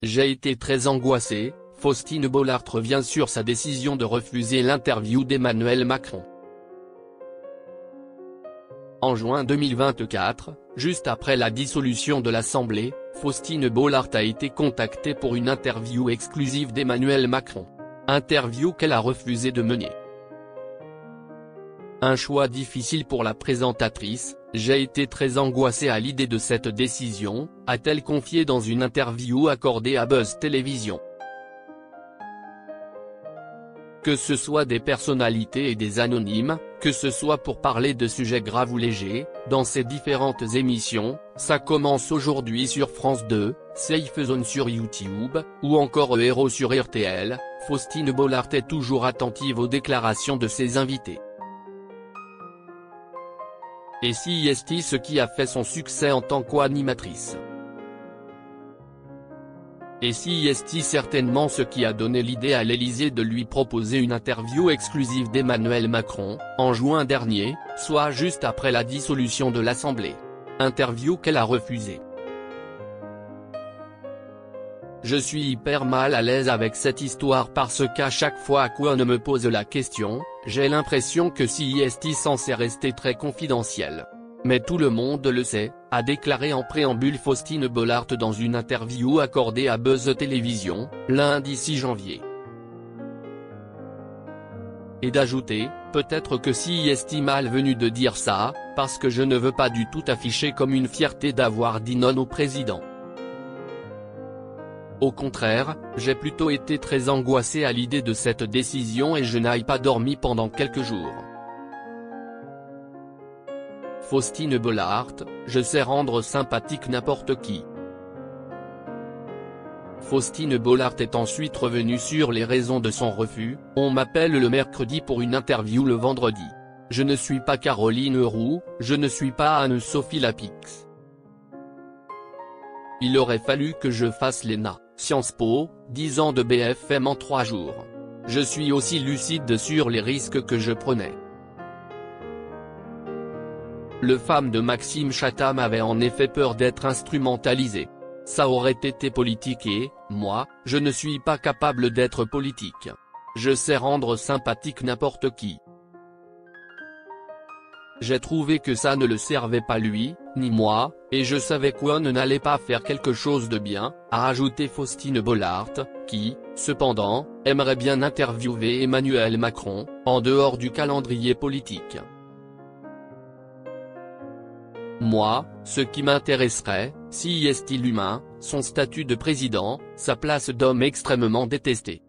J'ai été très angoissée. Faustine Bollaert revient sur sa décision de refuser l'interview d'Emmanuel Macron. En juin 2024, juste après la dissolution de l'Assemblée, Faustine Bollaert a été contactée pour une interview exclusive d'Emmanuel Macron. Interview qu'elle a refusé de mener. Un choix difficile pour la présentatrice. J'ai été très angoissée à l'idée de cette décision, a-t-elle confié dans une interview accordée à Buzz Télévision. Que ce soit des personnalités et des anonymes, que ce soit pour parler de sujets graves ou légers, dans ces différentes émissions, ça commence aujourd'hui sur France 2, Safe Zone sur YouTube, ou encore Héros sur RTL, Faustine Bollaert est toujours attentive aux déclarations de ses invités. Et si est ce qui a fait son succès en tant qu'animatrice. Et si est certainement ce qui a donné l'idée à l'Élysée de lui proposer une interview exclusive d'Emmanuel Macron, en juin dernier, soit juste après la dissolution de l'Assemblée. Interview qu'elle a refusée. Je suis hyper mal à l'aise avec cette histoire parce qu'à chaque fois qu'on me pose la question, j'ai l'impression que si est censé rester très confidentiel. Mais tout le monde le sait, a déclaré en préambule Faustine Bollaert dans une interview accordée à Buzz Télévision, lundi 6 janvier. Et d'ajouter, peut-être que si est malvenu de dire ça, parce que je ne veux pas du tout afficher comme une fierté d'avoir dit non au président. Au contraire, j'ai plutôt été très angoissée à l'idée de cette décision et je n'ai pas dormi pendant quelques jours. Faustine Bollaert, je sais rendre sympathique n'importe qui. Faustine Bollaert est ensuite revenue sur les raisons de son refus. On m'appelle le mercredi pour une interview le vendredi. Je ne suis pas Caroline Roux, je ne suis pas Anne-Sophie Lapix. Il aurait fallu que je fasse l'ENA, Sciences Po, 10 ans de BFM en 3 jours. Je suis aussi lucide sur les risques que je prenais. Le femme de Maxime Chatham avait en effet peur d'être instrumentalisé. Ça aurait été politique et, moi, je ne suis pas capable d'être politique. Je sais rendre sympathique n'importe qui. J'ai trouvé que ça ne le servait pas lui, ni moi, et je savais qu'on n'allait pas faire quelque chose de bien, a ajouté Faustine Bollaert, qui, cependant, aimerait bien interviewer Emmanuel Macron, en dehors du calendrier politique. Moi, ce qui m'intéresserait, si est-il humain, son statut de président, sa place d'homme extrêmement détesté.